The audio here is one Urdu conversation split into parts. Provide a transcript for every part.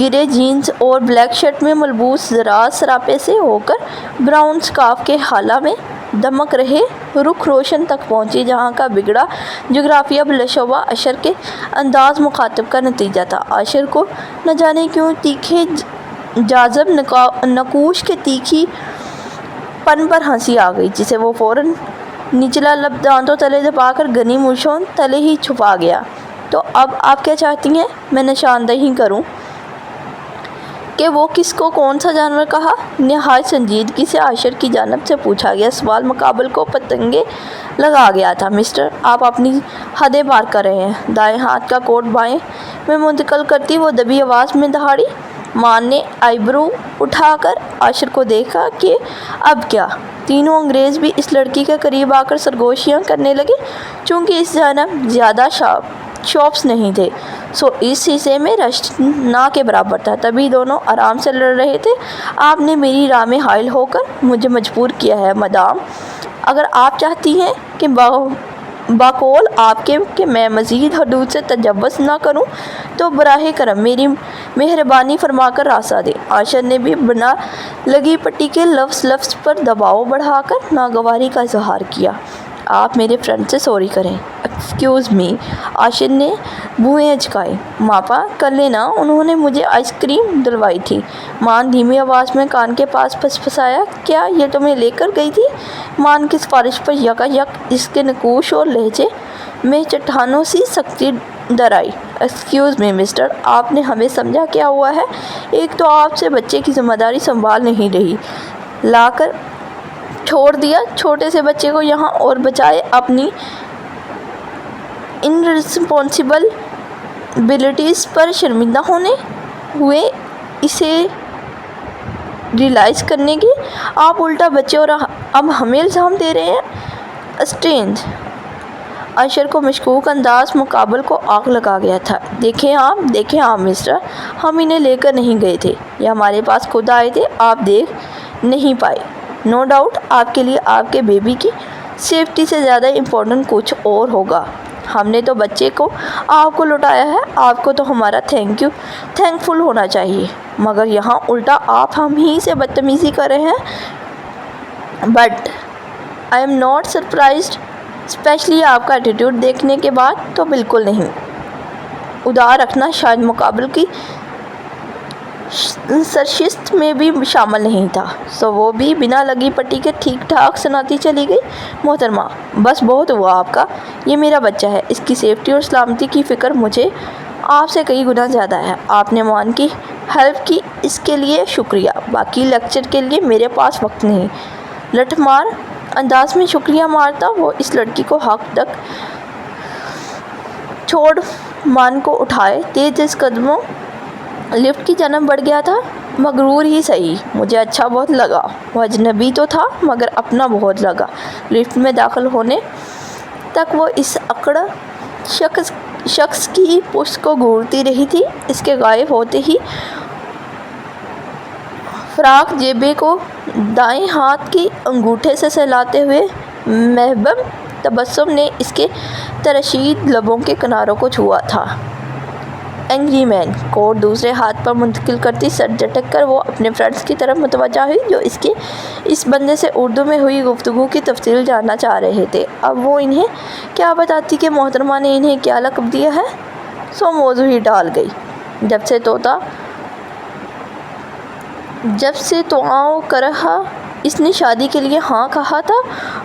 گرے جینز اور بلیک شرٹ میں ملبوس زراعت سراپے سے ہو کر براؤن سکارف کے حالہ میں دمک رہے رخ روشن تک پہنچی، جہاں کا بگڑا جغرافیہ بلاشبہ عاشر کے انداز مخاطب کا نتیجہ تھا۔ عاشر کو نہ جانے کیوں تیکھے جاذب نقوش کے تیکھی پن پر ہنسی آ گئی، جسے وہ فوراً نچلا لب دانتوں تلے دبا کر گھنی مونچھوں تلے ہی چھپا گیا۔ تو اب آپ کیا چاہتی ہیں میں نشاندہی کروں کہ وہ کس کو کون سا جانور کہا؟ نہایت سنجیدگی سے عاشر کی جانب سے پوچھا گیا سوال مقابل کو پتنگے لگا گیا تھا۔ مسٹر، آپ اپنی حدیں پار کر رہے ہیں۔ دائیں ہاتھ کا کوٹ بائیں میں منتقل کرتی وہ دبی آواز میں دہاڑی۔ مان نے آئی برو اٹھا کر عاشر کو دیکھا کہ اب کیا؟ تینوں انگریز بھی اس لڑکی کے قریب آ کر سرگوشیاں کرنے لگے۔ چونکہ اس جانب زیادہ شاپس نہیں تھے، سو اس حصے میں رش نہ کے برابر تھا۔ تبھی دونوں آرام سے لڑ رہے تھے۔ آپ نے میری راہ میں حائل ہو کر مجھے مجبور کیا ہے مدام۔ اگر آپ چاہتی ہیں کہ باقول آپ کے کہ میں مزید حدود سے تجاوز نہ کروں تو براہ کرم میری مہربانی فرما کر راستہ دیں۔ عاشر نے بھی بنا لگی پٹی کے لفظ پر دباؤ بڑھا کر ناگواری کا اظہار کیا۔ آپ میرے فرینڈ سے سوری کریں۔ Excuse me. عاشر نے بھویں اچکائیں۔ ماپا کر لینا، انہوں نے مجھے آئس کریم دلوائی تھی۔ مان دھیمی آواز میں کان کے پاس پھسپھسایا۔ کیا یہ تمہیں لے کر گئی تھی؟ مان کی سفارش پر یکایک اس کے نقوش اور لہجے میں چٹانوں سی سختی در آئی۔ ایکسکیوز می مسٹر، آپ نے ہمیں سمجھا کیا ہوا ہے؟ ایک تو آپ سے بچے کی ذمہ داری سنبھال نہیں رہی، لا کر چھوڑ دیا چھوٹے سے بچے کو یہاں، اور بجائے اپنی ان ریسپانسبلٹیز پر شرمندہ ہوئے اسے ریئلائز کرنے کے، آپ الٹا بچے اور اب ہمیں الزام دے رہے ہیں۔ اسٹرینج۔ عاشر کو مشکوک انداز مقابل کو آگ لگا گیا تھا۔ دیکھیں آپ مسٹر، ہم انہیں لے کر نہیں گئے تھے، یہ ہمارے پاس خود آئے تھے، آپ دیکھ نہیں پائے۔ نو ڈاؤٹ آپ کے لیے آپ کے بیبی کی سیفٹی سے زیادہ امپورٹنٹ کچھ اور ہوگا۔ ہم نے تو بچے کو آپ کو لوٹایا ہے، آپ کو تو ہمارا تھینک فل ہونا چاہیے، مگر یہاں الٹا آپ ہم ہی سے بدتمیزی کر رہے ہیں۔ But I am not surprised, especially آپ کا ایٹیٹیوڈ دیکھنے کے بعد تو بالکل نہیں۔ ادار رکھنا شاید مقابل کی سرشست میں بھی شامل نہیں تھا، سو وہ بھی بنا لگی پٹی کے ٹھیک ٹھاک سناتی چلی گئی۔ محترمہ، بس بہت ہوا آپ کا، یہ میرا بچہ ہے، اس کی سیفٹی اور سلامتی کی فکر مجھے آپ سے کئی گنا زیادہ ہے۔ آپ نے مان کی ہیلپ کی، اس کے لیے شکریہ، باقی لیکچر کے لیے میرے پاس وقت نہیں۔ لٹھ مار انداز میں شکریہ مارتا وہ اس لڑکی کو حق تک چھوڑ مان کو اٹھائے تیز قدموں لفٹ کی جانب بڑھ گیا تھا۔ مغرور ہی صحیح، مجھے اچھا بہت لگا، وہ اجنبی تو تھا مگر اپنا بہت لگا۔ لفٹ میں داخل ہونے تک وہ اس اکڑ شخص کی پشت کو گھورتی رہی تھی۔ اس کے غائب ہوتے ہی فراق جیبے کو دائیں ہاتھ کی انگوٹھے سے سہلاتے ہوئے محبم تبسم نے اس کے تراشید لبوں کے کناروں کو چھوا تھا۔ اینگری مین۔ کوٹ دوسرے ہاتھ پر منتقل کرتی سر جھٹک کر وہ اپنے فرینڈس کی طرف متوجہ ہوئی، جو اس بندے سے اردو میں ہوئی گفتگو کی تفصیل جاننا چاہ رہے تھے۔ اب وہ انہیں کیا بتاتی کہ محترمہ نے انہیں کیا لقب دیا ہے؟ سو موضوع ہی ٹال گئی۔ جب سے توآں کرہا اس نے شادی کے لیے ہاں کہا تھا،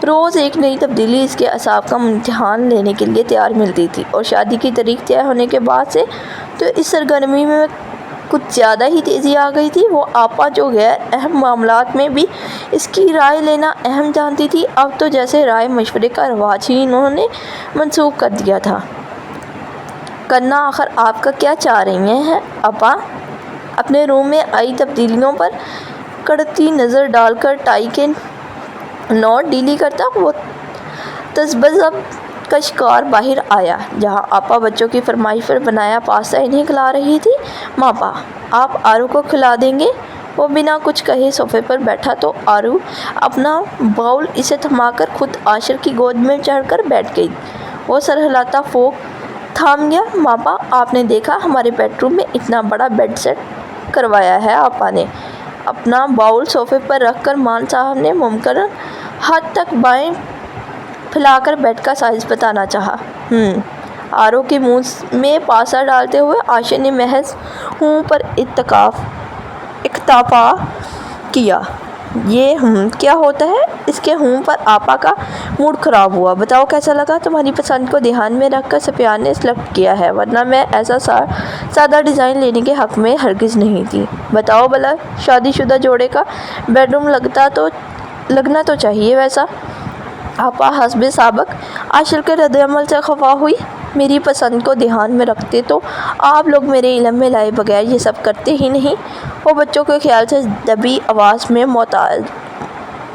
روز ایک نئی تبدیلی اس کے اعصاب کا امتحان لینے کے لیے تیار ملتی تھی، اور شادی کی تاریخ طے ہونے کے بعد سے تو اس سرگرمی میں کچھ زیادہ ہی تیزی آ گئی تھی۔ وہ آپا جو غیر اہم معاملات میں بھی اس کی رائے لینا اہم جانتی تھی، اب تو جیسے رائے مشورے کا رواج ہی انہوں نے منسوخ کر دیا تھا۔ کرنا آخر آپ کا کیا چاہ رہی ہیں آپا؟ اپنے روم میں آئی تبدیلیوں پر کڑتی نظر ڈال کر ٹائی کے نوٹ ڈیلی کرتا وہ تذبذب کا شکار باہر آیا، جہاں آپا بچوں کی فرمائش پر بنایا پاستہ انہیں کھلا رہی تھی۔ ماپا، آپ آرو کو کھلا دیں گے؟ وہ بنا کچھ کہے صوفے پر بیٹھا تو آرو اپنا باؤل اسے تھما کر خود عاشر کی گود میں چڑھ کر بیٹھ گئی۔ وہ سر ہلاتا فوق تھام گیا۔ ماپا، آپ نے دیکھا ہمارے بیڈ روم میں اتنا بڑا بیڈ سیٹ کروایا ہے آپا نے۔ اپنا باؤل صوفے پر رکھ کر مان صاحب نے ممکنہ حد تک بائیں پھیلا کر بیڈ کا سائز بتانا چاہا۔ آرو کے منہ میں پاسا ڈالتے ہوئے عاشر نے محض ہوں پر اکتفا کیا۔ یہ کیا ہوتا ہے؟ اس کے ہوں پر آپا کا موڈ خراب ہوا۔ بتاؤ کیسا لگا؟ تمہاری پسند کو دھیان میں رکھ کر سفیان نے سلیکٹ کیا ہے، ورنہ میں ایسا سادہ ڈیزائن لینے کے حق میں ہرگز نہیں تھی۔ بتاؤ بھلا، شادی شدہ جوڑے کا بیڈ روم لگنا تو چاہیے ویسا۔ آپا حسب سابق عاشر کے رد عمل سے خفا ہوئی۔ میری پسند کو دھیان میں رکھتے تو آپ لوگ میرے علم میں لائے بغیر یہ سب کرتے ہی نہیں۔ وہ بچوں کے خیال سے دبی آواز میں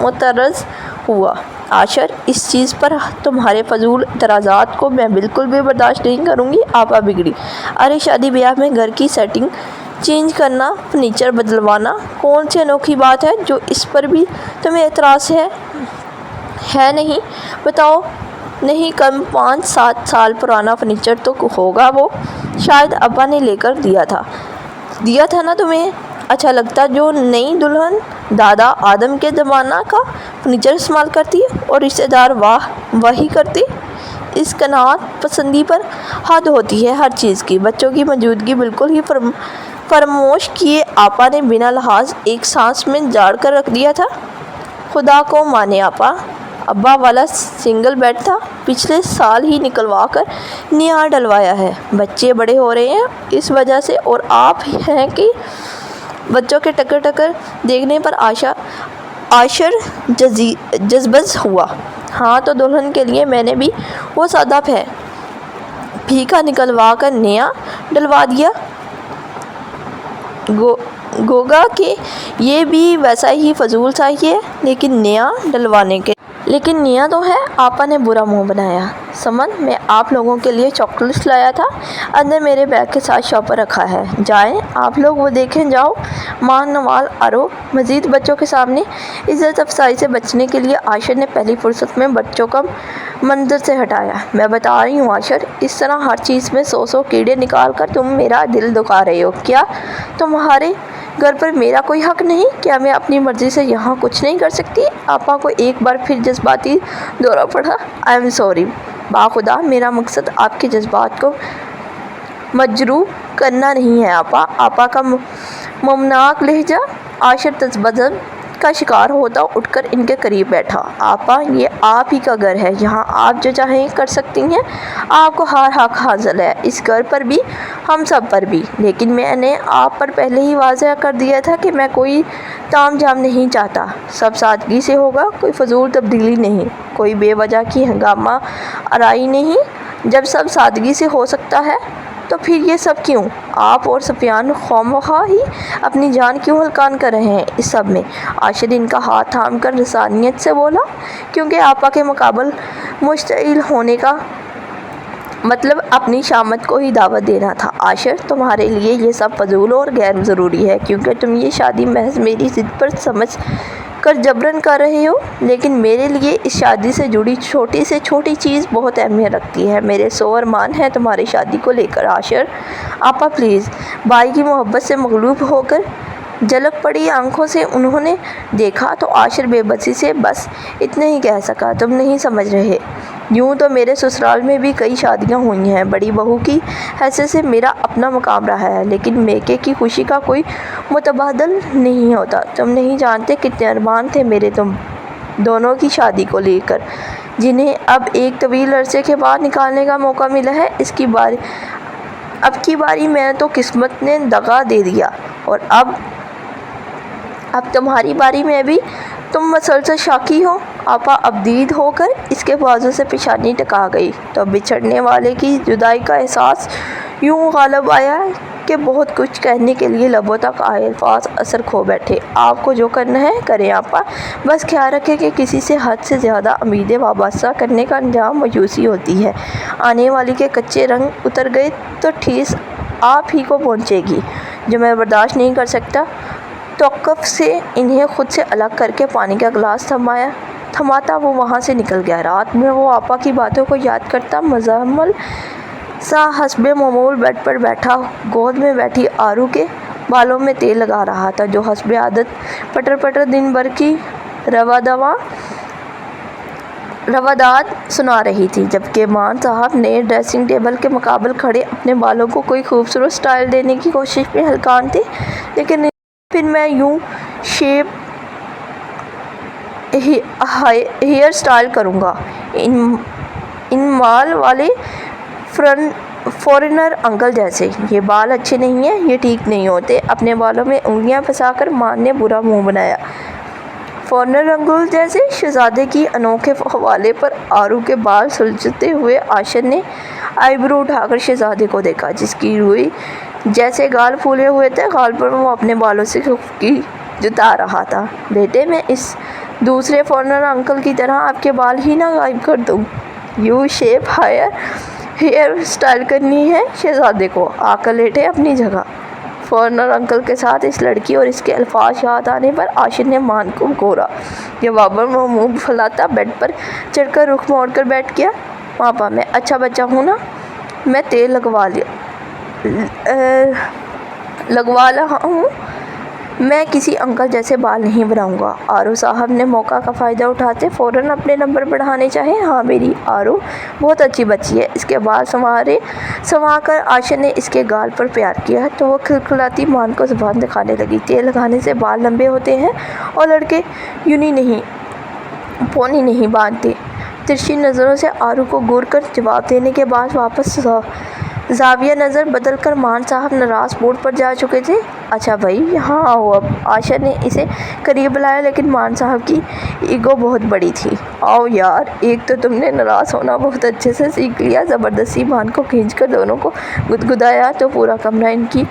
معترض ہوا۔ عاشر، اس چیز پر تمہارے فضول اعتراضات کو میں بالکل بھی برداشت نہیں کروں گی۔ آپا بگڑی۔ ارے شادی بیاہ میں گھر کی سیٹنگ چینج کرنا، فرنیچر بدلوانا کون سی انوکھی بات ہے جو اس پر بھی تمہیں اعتراض ہے نہیں؟ بتاؤ، نہیں کم 5-7 سال پرانا فرنیچر تو ہوگا وہ، شاید ابا نے لے کر دیا تھا نا تمہیں۔ اچھا لگتا جو نئی دلہن دادا آدم کے زمانہ کا فرنیچر استعمال کرتی ہے اور رشتہ دار وہی کرتے۔ اس قناعت پسندی پر حد ہوتی ہے ہر چیز کی۔ بچوں کی موجودگی بالکل ہی فراموش کیے آپا نے بنا لحاظ ایک سانس میں جاڑ کر رکھ دیا تھا۔ خدا کو مانے آپا، ابا والا سنگل بیڈ تھا، پچھلے سال ہی نکلوا کر نیا ڈلوایا ہے۔ بچے بڑے ہو رہے ہیں اس وجہ سے، اور آپ ہیں کہ بچوں کے ٹکر دیکھنے پر عاشر جذبز ہوا۔ ہاں تو دلہن کے لیے میں نے بھی وہ سادہ پھیکا نکلوا کر نیا ڈلوا دیا۔ گوگا کہ یہ بھی ویسا ہی فضول سا ہی ہے، لیکن نیا تو ہے۔ آپا نے برا منہ بنایا۔ سمن، میں آپ لوگوں کے لیے چاکلیٹس لایا تھا، اندر میرے بیگ کے ساتھ شاپ پر رکھا ہے، جائیں آپ لوگ وہ دیکھیں جاؤ۔ ماہ نوال آرو مزید بچوں کے سامنے عزت افزائی سے بچنے کے لیے عاشر نے پہلی فرصت میں بچوں کو منظر سے ہٹایا۔ میں بتا رہی ہوں عاشر، اس طرح ہر چیز میں 100 کیڑے نکال کر تم میرا دل دکھا رہے ہو۔ کیا تمہارے گھر پر میرا کوئی حق نہیں؟ کیا میں اپنی مرضی سے یہاں کچھ نہیں کر سکتی؟ آپا کو ایک بار پھر جذباتی دورہ پڑا۔ آئی ایم سوری، باخدا میرا مقصد آپ کے جذبات کو مجروح کرنا نہیں ہے آپا۔ آپا کا ممناک لہجہ۔ عاشر تذبذب کا شکار ہوتا اٹھ کر ان کے قریب بیٹھا۔ آپا، یہ آپ ہی کا گھر ہے، یہاں آپ جو چاہیں کر سکتی ہیں، آپ کو ہر حق حاصل ہے، اس گھر پر بھی، ہم سب پر بھی۔ لیکن میں نے آپ پر پہلے ہی واضح کر دیا تھا کہ میں کوئی تام جھام نہیں چاہتا۔ سب سادگی سے ہوگا، کوئی فضول تبدیلی نہیں، کوئی بے وجہ کی ہنگامہ آرائی نہیں۔ جب سب سادگی سے ہو سکتا ہے تو پھر یہ سب کیوں؟ آپ اور سفیان خواہ ہی اپنی جان کیوں ہلکان کر رہے ہیں اس سب میں؟ عاشر ان کا ہاتھ تھام کر رسانیت سے بولا۔ کیونکہ آپا کے مقابل مشتعل ہونے کا مطلب اپنی شامت کو ہی دعوت دینا تھا۔ عاشر، تمہارے لیے یہ سب فضول اور غیر ضروری ہے، کیونکہ تم یہ شادی محض میری ضد پر سمجھ کر جبراً کر رہے ہو، لیکن میرے لیے اس شادی سے جڑی چھوٹی سے چھوٹی چیز بہت اہمیت رکھتی ہے۔ میرے 100 ارمان ہیں تمہاری شادی کو لے کر۔ عاشر، آپا پلیز۔ بھائی کی محبت سے مغلوب ہو کر جھلک پڑی آنکھوں سے انہوں نے دیکھا تو عاشر بے بسی سے بس اتنا ہی کہہ سکا، تم نہیں سمجھ رہے۔ یوں تو میرے سسرال میں بھی کئی شادیاں ہوئی ہیں، بڑی بہو کی حیثیت سے میرا اپنا مقام رہا ہے، لیکن میکے کی خوشی کا کوئی متبادل نہیں ہوتا۔ تم نہیں جانتے کتنے ارمان تھے میرے تم دونوں کی شادی کو لے کر، جنہیں اب ایک طویل عرصے کے بعد نکالنے کا موقع ملا ہے۔ اب کی باری میں تو قسمت نے دغا دے دیا، اور اب تمہاری باری میں بھی تم مسلسل شاکی ہو۔ آپا ابدید ہو کر اس کے بازو سے پیشانی ٹکا گئی تو بچھڑنے والے کی جدائی کا احساس یوں غالب آیا کہ بہت کچھ کہنے کے لیے لبوں تک آئے الفاظ اثر کھو بیٹھے۔ آپ کو جو کرنا ہے کریں آپا، بس خیال رکھیں کہ کسی سے حد سے زیادہ امیدیں وابستہ کرنے کا انجام مایوسی ہوتی ہے۔ آنے والی کے کچے رنگ اتر گئے تو ٹھیس آپ ہی کو پہنچے گی، جو میں برداشت نہیں کر سکتا۔ توقف سے انہیں خود سے الگ کر کے پانی کا گلاس تھماتا وہ وہاں سے نکل گیا۔ رات میں وہ آپا کی باتوں کو یاد کرتا مزمل سا حسب معمول بیڈ پر بیٹھا گود میں بیٹھی آرو کے بالوں میں تیل لگا رہا تھا جو حسب عادت پٹر پٹر دن بھر کی روادات سنا رہی تھی، جبکہ مان صاحب نے ڈریسنگ ٹیبل کے مقابل کھڑے اپنے بالوں کو کوئی خوبصورت سٹائل دینے کی کوشش میں ہلکان تھے۔ لیکن پھر میں یوں شیپ ہیئر سٹائل کروں گا، ان مال والے فورنر انکل جیسے۔ یہ بال اچھے نہیں ہیں، یہ ٹھیک نہیں ہوتے۔ اپنے بالوں میں انگلیاں پھنسا کر مان نے برا منہ بنایا۔ فورنر انکل جیسے؟ شہزادے کی انوکھے حوالے پر آرو کے بال سلجھتے ہوئے عاشر نے آئی برو اٹھا کر شہزادے کو دیکھا، جس کی روئی جیسے گال پھولے ہوئے تھے۔ گال پر وہ اپنے بالوں سے خفگی جتا رہا تھا۔ بیٹے، میں اس دوسرے فورنر انکل کی طرح آپ کے بال ہی نہ غائب کر دوں۔ یو شیپ ہیئر سٹائل کرنی ہے شہزادے کو۔ آ کر لیٹے اپنی جگہ۔ فورنر انکل کے ساتھ اس لڑکی اور اس کے الفاظ یاد آنے پر عاشر نے مان کو گھورا۔ جواباً وہ منہ پھلاتا بیڈ پر چڑھ کر رخ موڑ کر بیٹھ گیا۔ پاپا، میں اچھا بچہ ہوں نا؟ میں تیل لگوا رہا ہوں۔ میں کسی انکل جیسے بال نہیں بناؤں گا۔ آرو صاحب نے موقع کا فائدہ اٹھاتے فوراً اپنے نمبر بڑھانے چاہے۔ ہاں، میری آرو بہت اچھی بچی ہے۔ اس کے بال سنوار کر عاشر نے اس کے گال پر پیار کیا تو وہ کھلکھلاتی مان کو زبان دکھانے لگی۔ تیل لگانے سے بال لمبے ہوتے ہیں اور لڑکے پونی نہیں باندھتے۔ ترچھی نظروں سے آرو کو گور کر جواب دینے کے بعد واپس زاویہ نظر بدل کر مان صاحب ناراض موڈ پر جا چکے تھے۔ اچھا بھائی، یہاں آؤ اب۔ عاشر نے اسے قریب بلایا، لیکن مان صاحب کی ایگو بہت بڑی تھی۔ آؤ یار، ایک تو تم نے ناراض ہونا بہت اچھے سے سیکھ لیا۔ زبردستی مان کو کھینچ کر دونوں کو گدگدایا تو پورا کمرہ ان کی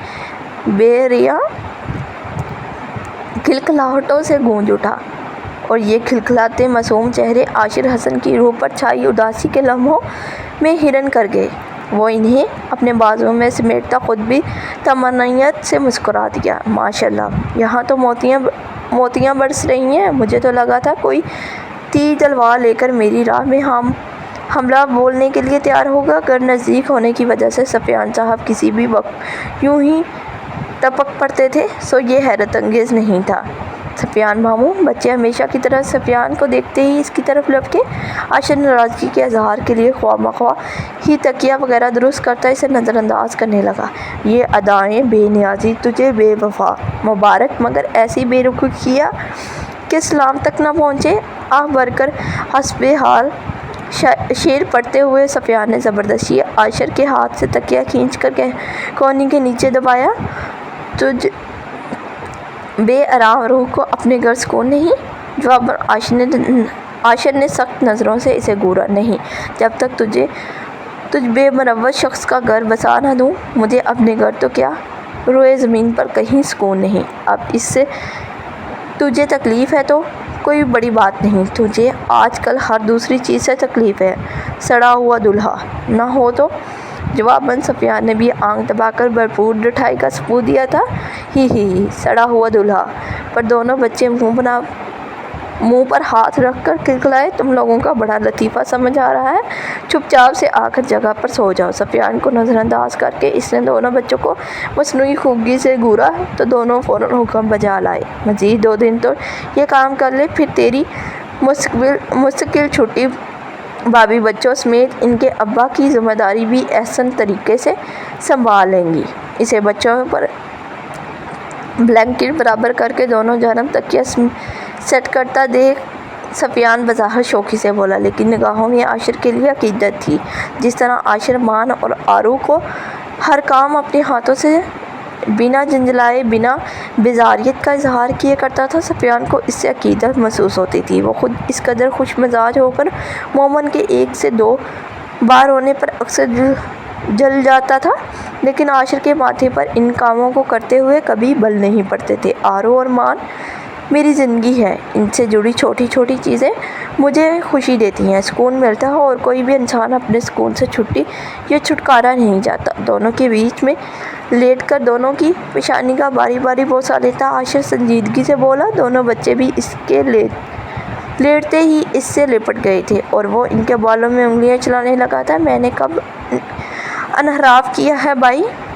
بے ریا کھلکھلاہٹوں سے گونج اٹھا، اور یہ کھلکھلاتے معصوم چہرے عاشر حسن کی روح پر چھائی اداسی کے لمحوں میں حیران کر گئے۔ وہ انہیں اپنے بازوؤں میں سمیٹتا خود بھی طمانینت سے مسکرا دیا۔ ماشاءاللہ، یہاں تو موتیاں برس رہی ہیں۔ مجھے تو لگا تھا کوئی تیر تلوار لے کر میری راہ میں حملہ بولنے کے لیے تیار ہوگا۔ گھر نزدیک ہونے کی وجہ سے سفیان صاحب کسی بھی وقت یوں ہی ٹپک پڑتے تھے، سو یہ حیرت انگیز نہیں تھا۔ سفیان ماموں، بچے ہمیشہ کی طرح سفیان کو دیکھتے ہی اس کی طرف لپکے۔ عاشر ناراضگی کے اظہار کے لیے خواہ مخواہ ہی تکیہ وغیرہ درست کرتا اسے نظر انداز کرنے لگا۔ یہ ادائیں بے نیازی تجھے بے وفا مبارک، مگر ایسی بے رخی کیا کہ سلام تک نہ پہنچے۔ آہ بھر کر حسب حال شعر پڑھتے ہوئے سفیان نے زبردستی عاشر کے ہاتھ سے تکیہ کھینچ کر کونی کے نیچے دبایا۔ تجھ بے آرام روح کو اپنے گھر سکون نہیں؟ جواباً عاشر نے سخت نظروں سے اسے گھورا۔ نہیں، جب تک تجھ بے مروت شخص کا گھر بسا نہ دوں، مجھے اپنے گھر تو کیا روئے زمین پر کہیں سکون نہیں۔ اب اس سے تجھے تکلیف ہے تو کوئی بڑی بات نہیں۔ تجھے آج کل ہر دوسری چیز سے تکلیف ہے۔ سڑا ہوا دولہا نہ ہو تو؟ جواباً سفیان نے بھی آنکھ دبا کر بھرپور ڈٹھائی کا ثبوت دیا تھا۔ ہی سڑا ہوا دولہا! پر دونوں بچے منہ پر ہاتھ رکھ کر کھلکھلائے۔ تم لوگوں کا بڑا لطیفہ سمجھ آ رہا ہے، چپ چاپ سے آ کر جگہ پر سو جاؤ۔ سفیان کو نظر انداز کر کے اس نے دونوں بچوں کو مصنوعی خوبی سے گھورا تو دونوں فوراً حکم بجا لائے، مزید 2 دن تو یہ کام کر لے، پھر تیری مستقل چھٹی۔ بھابھی بچوں سمیت ان کے ابا کی ذمہ داری بھی احسن طریقے سے سنبھال لیں گی۔ اسے بچوں پر بلینکٹ برابر کر کے دونوں جانب تکیہ سیٹ کرتا دیکھ سفیان بظاہر شوخی سے بولا، لیکن نگاہوں میں عاشر کے لیے عقیدت تھی۔ جس طرح عاشر مان اور آرو کو ہر کام اپنے ہاتھوں سے بنا جھنجھلائے، بنا بیزاریت کا اظہار کیے کرتا تھا، سفیان کو اس سے عقیدت محسوس ہوتی تھی۔ وہ خود اس قدر خوش مزاج ہو کر مومن کے 1 سے 2 بار رونے پر اکثر جل جاتا تھا، لیکن عاشر کے ماتھے پر ان کاموں کو کرتے ہوئے کبھی بل نہیں پڑتے تھے۔ آرو اور مان میری زندگی ہے، ان سے جڑی چھوٹی چھوٹی چیزیں مجھے خوشی دیتی ہیں، سکون ملتا ہے، اور کوئی بھی انسان اپنے سکون سے چھٹی یا چھٹکارا نہیں جاتا۔ دونوں کے بیچ میں لیٹ کر دونوں کی پیشانی کا باری باری بوسہ لیتا عاشر سنجیدگی سے بولا۔ دونوں بچے بھی اس کے لیٹتے ہی اس سے لپٹ گئے تھے، اور وہ ان کے بالوں میں انگلیاں چلانے لگا تھا۔ میں نے کب انحراف کیا ہے بھائی؟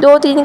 2-3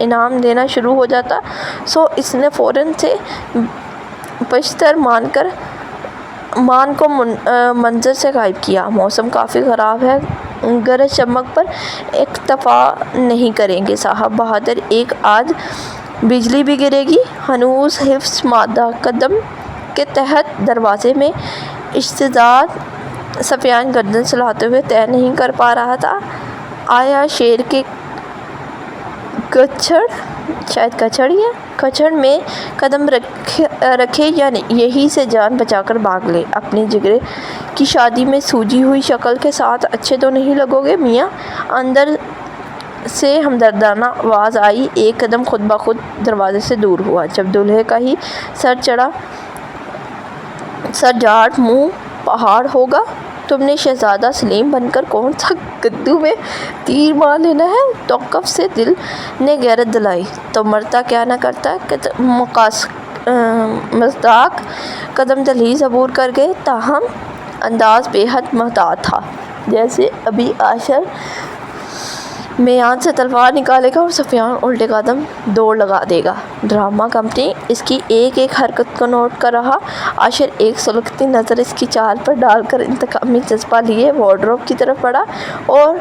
انعام دینا شروع ہو جاتا، سو اس نے فوراً سے پشتر مان کو منظر سے غائب کیا۔ موسم کافی خراب ہے، گرج چمک پر اکتفا نہیں کریں گے صاحب بہادر، ایک آدھ بجلی بھی گرے گی۔ ہنوز حفظ مادہ قدم کے تحت دروازے میں اشتداد سفیان گردن سلاتے ہوئے طے نہیں کر پا رہا تھا، آیا شیر کے کچھڑ میں قدم رکھے یا یہیں سے جان بچا کر بھاگ لے۔ اپنی جگرے کی شادی میں سوجی ہوئی شکل کے ساتھ اچھے تو نہیں لگو گے میاں، اندر سے ہمدردانہ آواز آئی۔ ایک قدم خود بخود دروازے سے دور ہوا، جب دولہے کا ہی سر جاٹ منہ پہاڑ ہوگا۔ تم نے شہزادہ سلیم بن کر کون سا گدو میں تیر مار لینا ہے؟ توقف سے دل نے غیرت دلائی تو مرتا کیا نہ کرتا کہ مصداق قدم دہلیز عبور کر گئے، تاہم انداز بے حد محتاط تھا، جیسے ابھی عاشر میان سے تلوار نکالے گا اور سفیان الٹے قدم دوڑ لگا دے گا۔ ڈرامہ کمپنی اس کی ایک ایک حرکت کو نوٹ کر رہا۔ عاشر ایک سلگتی نظر اس کی چال پر ڈال کر انتقامی جذبہ لیے وارڈروب کی طرف بڑھا اور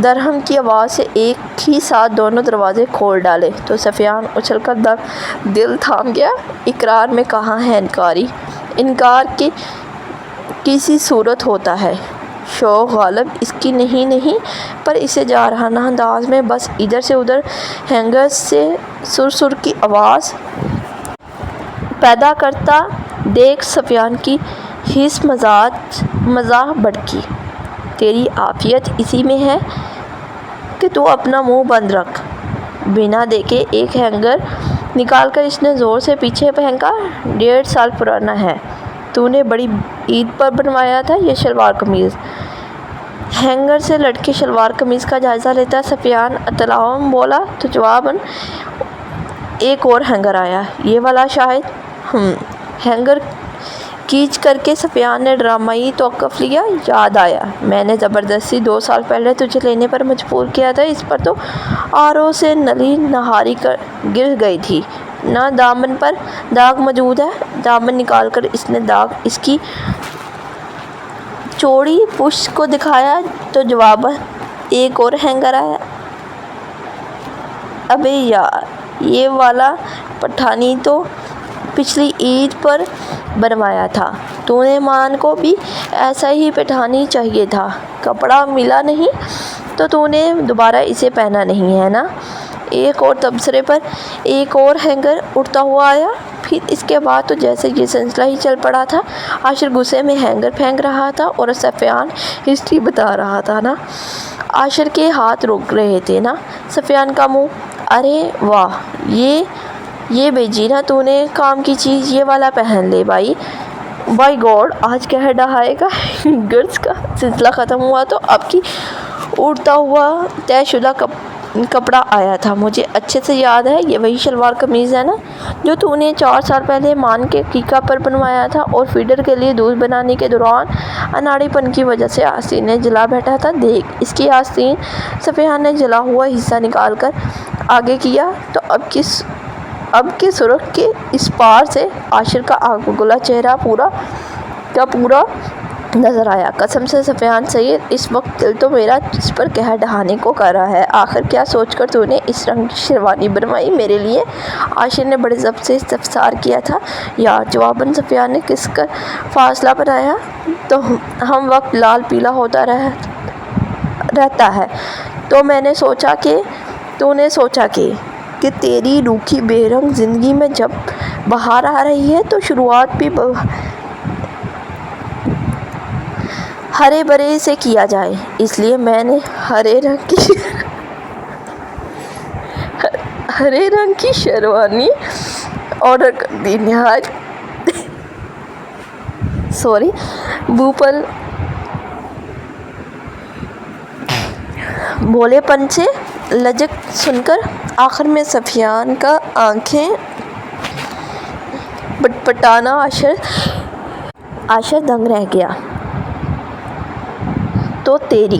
درہم کی آواز سے ایک ہی ساتھ دونوں دروازے کھول ڈالے تو سفیان اچھل کر دل تھام گیا۔ اقرار میں کہاں ہے انکاری؟ انکار کسی صورت ہوتا ہے، شوق غالب اس کی نہیں پر اسے جارحانہ انداز میں بس ادھر سے ادھر ہینگرز سے سر کی آواز پیدا کرتا دیکھ سفیان کی حس مزاح بھڑکی۔ تیری عافیت اسی میں ہے کہ تو اپنا منہ بند رکھ۔ بنا دیکھے ایک ہینگر نکال کر اس نے زور سے پیچھے پھینکا۔ 1.5 سال پرانا ہے، تو نے بڑی عید پر بنوایا تھا یہ شلوار قمیض۔ ہینگر سے لٹکے شلوار قمیض کا جائزہ لیتا سفیان اطلاعاً بولا تو جواباً ایک اور ہینگر آیا، یہ والا شاید۔ ہینگر کھینچ کر کے سفیان نے ڈرامائی توقف لیا۔ یاد آیا، میں نے زبردستی 2 سال پہلے تجھے لینے پر مجبور کیا تھا، اس پر تو آرو سے نلی نہاری گر گئی تھی، نہ دامن پر داغ موجود ہے۔ دامن نکال کر اس نے داغ اس کی چوڑی پشت کو دکھایا تو جواباً ایک اور ہینگر آیا۔ ابے یار، یہ والا پٹھانی تو پچھلی عید پر بنوایا تھا، تو نے مان کو بھی ایسا ہی پٹھانی چاہیے تھا، کپڑا ملا نہیں تو نے دوبارہ اسے پہنا نہیں ہے نا؟ ایک اور تبصرے پر ایک اور ہینگر اٹھتا ہوا آیا۔ پھر اس کے بعد تو جیسے یہ سلسلہ ہی چل پڑا تھا۔ عاشر غصے میں ہینگر پھینک رہا تھا اور سفیان ہسٹری بتا رہا تھا نا، عاشر کے ہاتھ رک رہے تھے نا، سفیان کا منہ۔ ارے واہ، یہ بھیجی نا تو نے کام کی چیز، یہ والا پہن لے بھائی۔ بائی گاڈ، آج کیا ڈھائے گا؟ ہینگرز کا سلسلہ ختم ہوا تو اب کی اڑتا ہوا طے شدہ کپڑا آیا تھا۔ مجھے اچھے سے یاد ہے، یہ وہی شلوار قمیض ہے نا جو تو نے 4 سال پہلے مان کے کیکا پر بنوایا تھا اور فیڈر کے لیے دودھ بنانے کے دوران اناڑی پن کی وجہ سے آستینیں جلا بیٹھا تھا۔ دیکھ اس کی آستین۔ سفیان نے جلا ہوا حصہ نکال کر آگے کیا تو اب کے سرخ کے اس پار سے عاشر کا آگ بگلا چہرہ پورا کا پورا نظر آیا۔ قسم سے سفیان سید، اس وقت دل تو میرا اس پر قہر ڈھانے کو کر رہا ہے۔ آخر کیا سوچ کر تو نے اس رنگ کی شیروانی بنوائی میرے لیے؟ عاشر نے بڑے ضبط سے استفسار کیا تھا۔ یار، جواباً سفیان نے کس کر فاصلہ بنایا، تو ہم وقت لال پیلا ہوتا رہتا ہے تو نے سوچا کہ تیری روکھی بے رنگ زندگی میں جب بہار آ رہی ہے تو شروعات بھی ہرے بھرے سے کیا جائے، اس لیے میں نے ہرے رنگ کی شیروانی آرڈر کر دی۔ نہایت بھوپل بھولے پن سے لجک سن کر آخر میں سفیان کا آنکھیں پٹپٹانا عاشر دنگ رہ گیا۔ تو تیری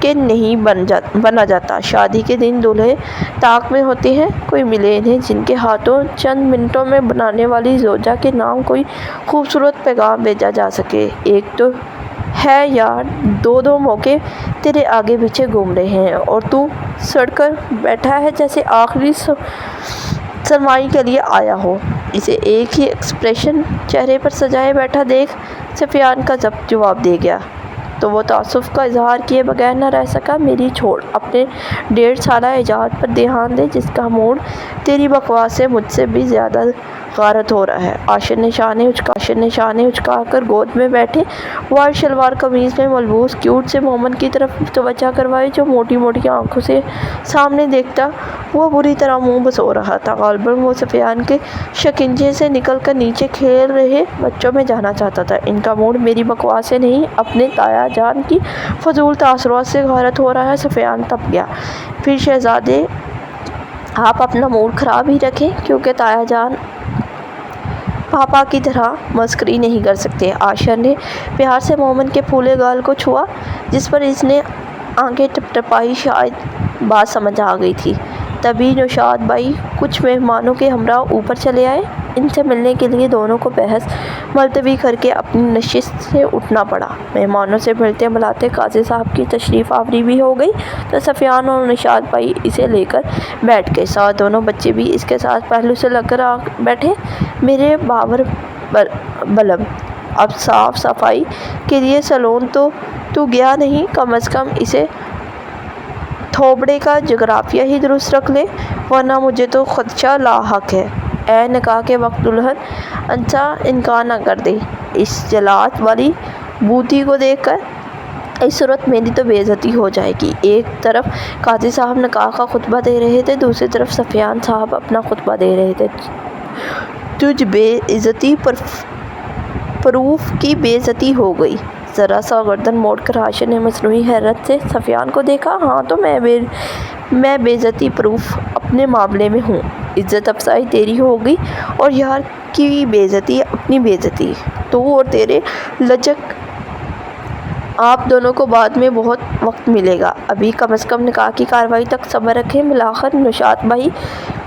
کہ نہیں بنا جاتا۔ شادی کے دن دولہے طاق میں ہوتے ہیں، کوئی ملے انہیں جن کے ہاتھوں چند منٹوں میں بنانے والی زوجہ کے نام کوئی خوبصورت پیغام بھیجا جا سکے۔ ایک تو ہے یار، دو موقع تیرے آگے پیچھے گھوم رہے ہیں اور تو سڑ کر بیٹھا ہے جیسے آخری سرمائی کے لیے آیا ہو۔ اسے ایک ہی ایکسپریشن چہرے پر سجائے بیٹھا دیکھ سفیان کا ضبط جواب دے گیا تو وہ تعصب کا اظہار کیے بغیر نہ رہ سکا۔ میری چھوڑ، اپنے 1.5 سالہ ایجاد پر دھیان دے جس کا موڈ تیری بکواس سے مجھ سے بھی زیادہ غارت ہو رہا ہے۔ عاشر نے شانے اچکا کر گود میں بیٹھے وائٹ شلوار قمیض میں ملبوس کیوٹ سے مومن کی طرف توجہ کروائی جو موٹی موٹی آنکھوں سے سامنے دیکھتا وہ بری طرح منہ بسو رہا تھا۔ غالباً وہ سفیان کے شکنجے سے نکل کر نیچے کھیل رہے بچوں میں جانا چاہتا تھا۔ ان کا موڈ میری بکواس سے نہیں، اپنے تایا جان کی فضول تاثرات سے غارت ہو رہا ہے۔ سفیان تپ گیا۔ پھر شہزادے آپ اپنا موڈ خراب ہی رکھیں کیونکہ تایا جان پاپا کی طرح مسخری نہیں کر سکتے۔ عاشر نے پیار سے مومن کے پھولے گال کو چھوا جس پر اس نے آنکھیں ٹپٹپائی، شاید بات سمجھ آ گئی تھی۔ تبھی نوشاد بھائی کچھ مہمانوں کے ہمراہ اوپر چلے آئے۔ ان سے ملنے کے لیے دونوں کو بحث ملتوی کر کے اپنی نشست سے اٹھنا پڑا۔ مہمانوں سے ملتے ملاتے قاضی صاحب کی تشریف آوری بھی ہو گئی تو سفیان اور نوشاد بھائی اسے لے کر بیٹھ گئے۔ ساتھ دونوں بچے بھی اس کے ساتھ پہلو سے لگ کر آ بیٹھے۔ میرے باور بلم، اب صاف صفائی کے لیے سیلون تو گیا نہیں، کم از کم اسے تھوبڑے کا جغرافیہ ہی درست رکھ لے، ورنہ مجھے تو خدشہ لاحق ہے۔ اے نکاح کے وقت دلہن انسا انکار نہ کر دے۔ اس جلات والی بوتی کو دیکھ کر اس صورت میری تو بے عزتی ہو جائے گی۔ ایک طرف قاضی صاحب نکاح کا خطبہ دے رہے تھے، دوسری طرف سفیان صاحب اپنا خطبہ دے رہے تھے۔ تجھ بے عزتی پروف کی بے عزتی ہو گئی۔ ذرا سا گردن موڑ کر عاشر نے مصنوعی حیرت سے سفیان کو دیکھا۔ ہاں تو میں بے عزتی پروف اپنے معاملے میں ہوں۔ عزت افزائی تیری ہوگی اور یار کی بے عزتی اپنی بے عزتی۔ تو اور تیرے لچک آپ دونوں کو بعد میں بہت وقت ملے گا، ابھی کم از کم نکاح کی کارروائی تک صبر رکھیں۔ بالآخر نوشاد بھائی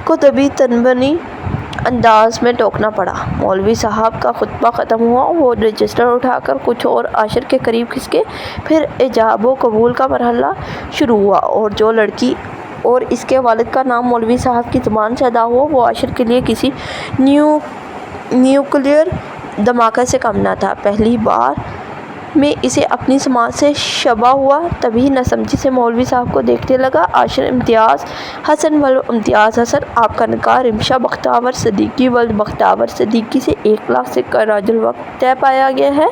کو طبی تنبنی انداز میں ٹوکنا پڑا۔ مولوی صاحب کا خطبہ ختم ہوا، وہ رجسٹر اٹھا کر کچھ اور عاشر کے قریب کھسکے، پھر ایجاب و قبول کا مرحلہ شروع ہوا اور جو لڑکی اور اس کے والد کا نام مولوی صاحب کی زبان سے ادا ہوا وہ عاشر کے لیے کسی نیوکلیئر دھماکے سے کم نہ تھا۔ پہلی بار میں اسے اپنی سماعت سے شبع ہوا، تبھی نہ سمجھی سے مولوی صاحب کو دیکھنے لگا۔ عاشر امتیاز حسن ولد امتیاز حسن، آپ کا نکاح رمشا بختیار صدیقی ولد بختیار صدیقی سے 1 لاکھ سکہ راج الوقت طے پایا گیا ہے۔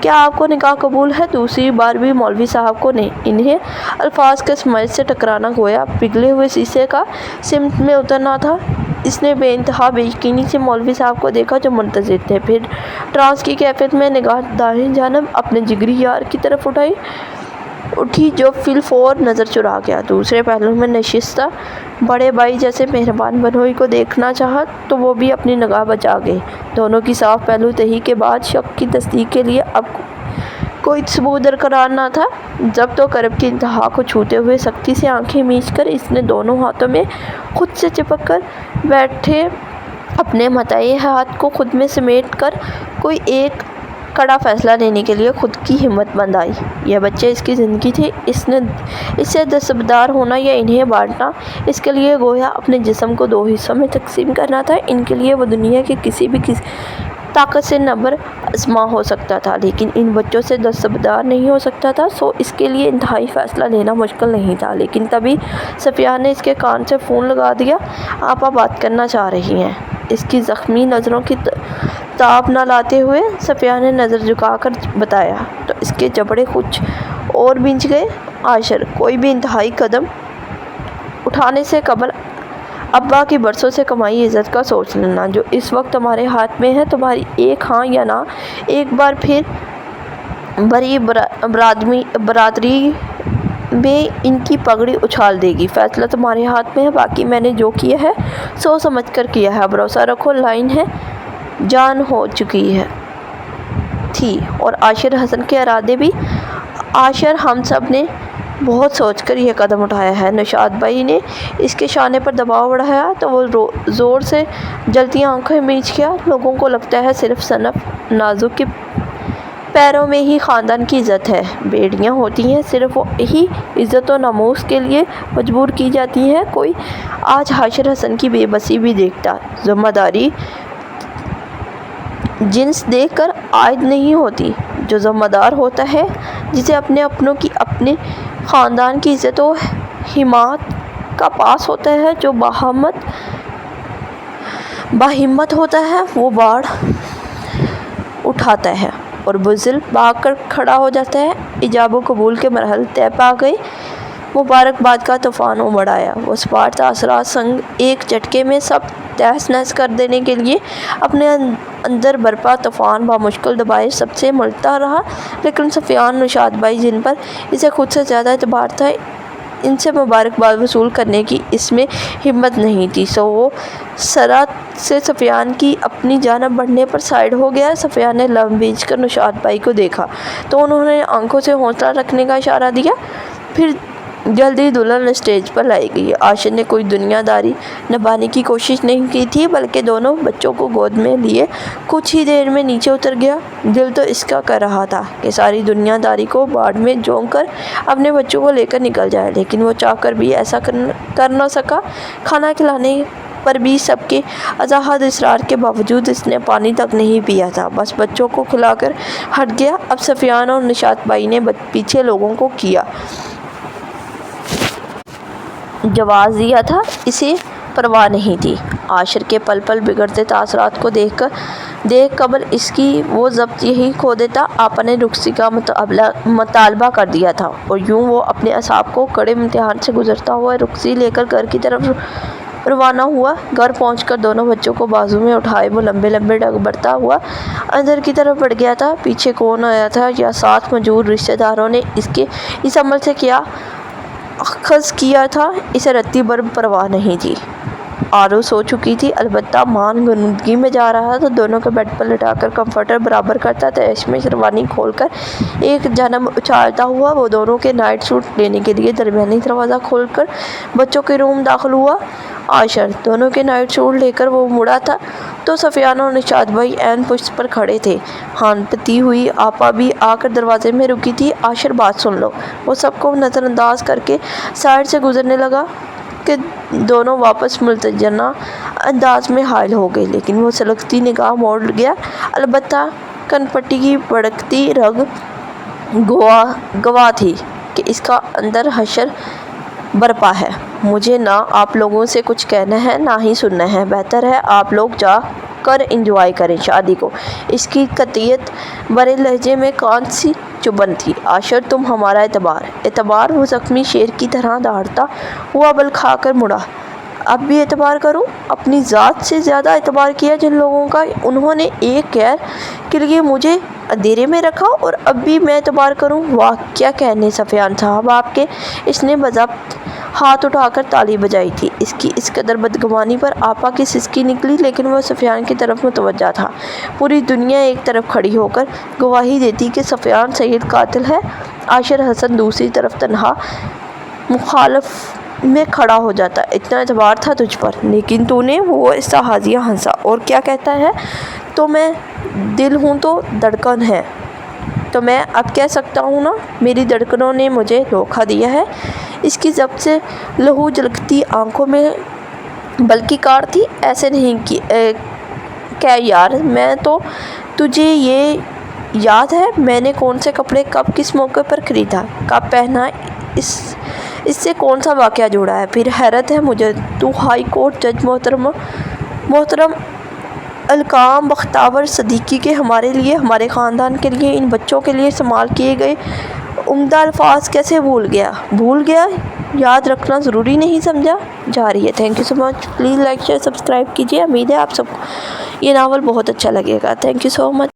کیا آپ کو نکاح قبول ہے؟ دوسری بار بھی مولوی صاحب کو انہیں الفاظ کے سمجھ سے ٹکرانا گویا پگھلے ہوئے شیشے کا سمت میں اترنا تھا۔ اس نے بے انتہا بے یقینی سے مولوی صاحب کو دیکھا جو منتظر تھے، پھر ٹرانس کی کیفیت میں نگاہ دائیں جانب اپنے جگری یار کی طرف اٹھی جو فی الفور نظر چرا گیا۔ دوسرے پہلو میں نشستہ بڑے بھائی جیسے مہربان بنوئی کو دیکھنا چاہا تو وہ بھی اپنی نگاہ بچا گئے۔ دونوں کی صاف پہلو تہی کے بعد شک کی تصدیق کے لیے اب کوئی ثبوت درکار نہ تھا۔ ضبط و کرب کی انتہا کو چھوتے ہوئے سختی سے آنکھیں میچ کر اس نے دونوں ہاتھوں میں خود سے چپک کر بیٹھے اپنے متاع ہاتھ کو خود میں سمیٹ کر کوئی ایک کڑا فیصلہ لینے کے لیے خود کی ہمت بندھائی۔ یہ بچے اس کی زندگی تھے، اس سے دستبردار ہونا یا انہیں بانٹنا اس کے لیے گویا اپنے جسم کو 2 حصوں میں تقسیم کرنا تھا۔ ان کے لیے وہ دنیا کی کسی بھی طاقت سے نبر آزما ہو سکتا تھا لیکن ان بچوں سے دستبردار نہیں ہو سکتا تھا، سو اس کے لیے انتہائی فیصلہ لینا مشکل نہیں تھا۔ لیکن تبھی سفیان نے اس کے کان سے فون لگا دیا۔ آپا بات کرنا چاہ رہی ہیں۔ اس کی زخمی نظروں کی تاب نہ لاتے ہوئے سفیان نے نظر جھکا کر بتایا تو اس کے جبڑے کچھ اور بھنج گئے۔ عاشر کوئی بھی انتہائی قدم اٹھانے سے قبل ابا کی برسوں سے کمائی عزت کا سوچ لینا جو اس وقت تمہارے ہاتھ میں ہے۔ تمہاری ایک ہاں یا نہ ایک بار پھر بڑی برادری میں ان کی پگڑی اچھال دے گی۔ فیصلہ تمہارے ہاتھ میں ہے، باقی میں نے جو کیا ہے سوچ سمجھ کر کیا ہے۔ بھروسہ رکھو، لائن ہے جان ہو چکی تھی اور عاشر حسن کے ارادے بھی۔ عاشر ہم سب نے بہت سوچ کر یہ قدم اٹھایا ہے۔ نوشاد بھائی نے اس کے شانے پر دباؤ بڑھایا تو وہ زور سے جلتی آنکھیں میچ گیا۔ لوگوں کو لگتا ہے صرف صنف نازک کے پیروں میں ہی خاندان کی عزت ہے۔ بیڑیاں ہوتی ہیں، صرف وہی عزت و ناموس کے لیے مجبور کی جاتی ہیں۔ کوئی آج عاشر حسن کی بے بسی بھی دیکھتا۔ ذمہ داری جنس دیکھ کر عائد نہیں ہوتی۔ جو ذمہ دار ہوتا ہے، جسے اپنے اپنوں کی، اپنے خاندان کی عزت و حمایت کا پاس ہوتا ہے، جو باہمت ہوتا ہے، وہ باڑ اٹھاتا ہے اور بزدل بھاگ کر کھڑا ہو جاتا ہے۔ ایجاب و قبول کے مراحل طے پا گئے۔ مبارکباد کا طوفان امڑ آیا۔ وہ سپار تاثرات سنگ ایک جھٹکے میں سب تہس نہس کر دینے کے لیے اپنے اندر برپا طوفان بامشکل دبائے سب سے ملتا رہا، لیکن سفیان نوشاد بھائی، جن پر اسے خود سے زیادہ اعتبار تھا، ان سے مبارکباد وصول کرنے کی اس میں ہمت نہیں تھی، سو وہ سرعت سے سفیان کی اپنی جانب بڑھنے پر سائڈ ہو گیا۔ سفیان نے لب بھیج کر نوشاد بھائی کو دیکھا تو انہوں نے آنکھوں سے حوصلہ رکھنے کا اشارہ دیا۔ پھر جلدی دلہن اسٹیج پر لائی گئی۔ عاشر نے کوئی دنیا داری نبھانے کی کوشش نہیں کی تھی، بلکہ دونوں بچوں کو گود میں لیے کچھ ہی دیر میں نیچے اتر گیا۔ دل تو اس کا کر رہا تھا کہ ساری دنیا داری کو باڑ میں جھونک کر اپنے بچوں کو لے کر نکل جائے، لیکن وہ چاہ کر بھی ایسا کر نہ سکا۔ کھانا کھلانے پر بھی سب کے ازحد اصرار کے باوجود اس نے پانی تک نہیں پیا تھا، بس بچوں کو کھلا کر ہٹ گیا۔ اب سفیان اور نوشاد بھائی نے پیچھے لوگوں کو کیا جواز دیا تھا، اسے پرواہ نہیں تھی۔ عاشر کے پل پل بگڑتے تاثرات کو دیکھ قبل اس کی وہ ضبط یہی کھو دیتا۔ آپا نے رخصتی کا مطالبہ کر دیا تھا اور یوں وہ اپنے اعصاب کو کڑے امتحان سے گزرتا ہوا رخصتی لے کر گھر کی طرف روانہ ہوا۔ گھر پہنچ کر دونوں بچوں کو بازو میں اٹھائے وہ لمبے لمبے ڈگ بڑھتا ہوا اندر کی طرف بڑھ گیا تھا۔ پیچھے کون آیا تھا یا ساتھ موجود رشتہ داروں نے اس عمل سے کیا اخذ کیا تھا، اسے رتی بھر پرواہ نہیں تھی۔ آرو سو چکی تھی، البتہ مان غنودگی میں جا رہا تھا۔ دونوں کو بیڈ پر لٹا کر کمفرٹر برابر کرتا، تیش میں شیروانی کھول کر ایک جانب اچھالتا ہوا وہ دونوں کے نائٹ سوٹ لینے کے لیے درمیانی دروازہ کھول کر بچوں کے روم داخل ہوا۔ عاشر دونوں کے نائٹ سوٹ لے کر وہ مڑا تھا تو سفیان اور نوشاد بھائی عین پشت پر کھڑے تھے۔ ہانپتی ہوئی آپا بھی آ کر دروازے میں رکی تھی۔ عاشر بات سن لو۔ وہ سب کو نظر انداز کر کے سائڈ سے گزرنے لگا کہ دونوں واپس ملتجانہ انداز میں حائل ہو گئے، لیکن وہ سلگتی نگاہ موڑ گیا۔ البتہ کنپٹی کی بھڑکتی رگ گواہ تھی کہ اس کا اندر حشر برپا ہے۔ مجھے نہ آپ لوگوں سے کچھ کہنا ہے نہ ہی سننا ہے، بہتر ہے آپ لوگ جا کر انجوائے کریں شادی کو۔ اس کی قطعیت بھرے لہجے میں کون سی چبھن تھی۔ عاشر تم ہمارا اعتبار وہ زخمی شیر کی طرح دہاڑتا ہوا بل کھا کر مڑا۔ اب بھی اعتبار کروں؟ اپنی ذات سے زیادہ اعتبار کیا جن لوگوں کا، انہوں نے ایک غیر کے لیے مجھے اندھیرے میں رکھا، اور اب بھی میں اعتبار کروں؟ واہ کیا کہنے سفیان صاحب آپ کے۔ اس نے باضابط ہاتھ اٹھا کر تالی بجائی تھی۔ اس کی اس قدر بدگمانی پر آپا کی سسکی نکلی، لیکن وہ سفیان کی طرف متوجہ تھا۔ پوری دنیا ایک طرف کھڑی ہو کر گواہی دیتی کہ سفیان سید قاتل ہے، عاشر حسن دوسری طرف تنہا مخالف میں کھڑا ہو جاتا۔ اتنا اعتبار تھا تجھ پر، لیکن تو نے۔ وہ استحاضیہ ہنسا۔ اور کیا کہتا ہے؟ تو میں دل ہوں تو دھڑکن ہے تو میں اب کہہ سکتا ہوں نا، میری دھڑکنوں نے مجھے دھوکہ دیا ہے۔ اس کی ضبط سے لہو جھلکتی آنکھوں میں بلکی کار تھی۔ ایسے نہیں کہ یار، میں تو تجھے یہ یاد ہے میں نے کون سے کپڑے کب کس موقع پر خریدا، کب پہنا، اس سے کون سا واقعہ جوڑا ہے؟ پھر حیرت ہے مجھے تو ہائی کورٹ جج محترم القام بختیور صدیقی کے ہمارے لیے، ہمارے خاندان کے لیے، ان بچوں کے لیے استعمال کیے گئے عمدہ الفاظ کیسے بھول گیا؟ یاد رکھنا ضروری نہیں سمجھا؟ جا رہی ہے۔ Thank you so much. Please like share subscribe کیجیے۔ امید ہے آپ سب کو یہ ناول بہت اچھا لگے گا۔ Thank you so much.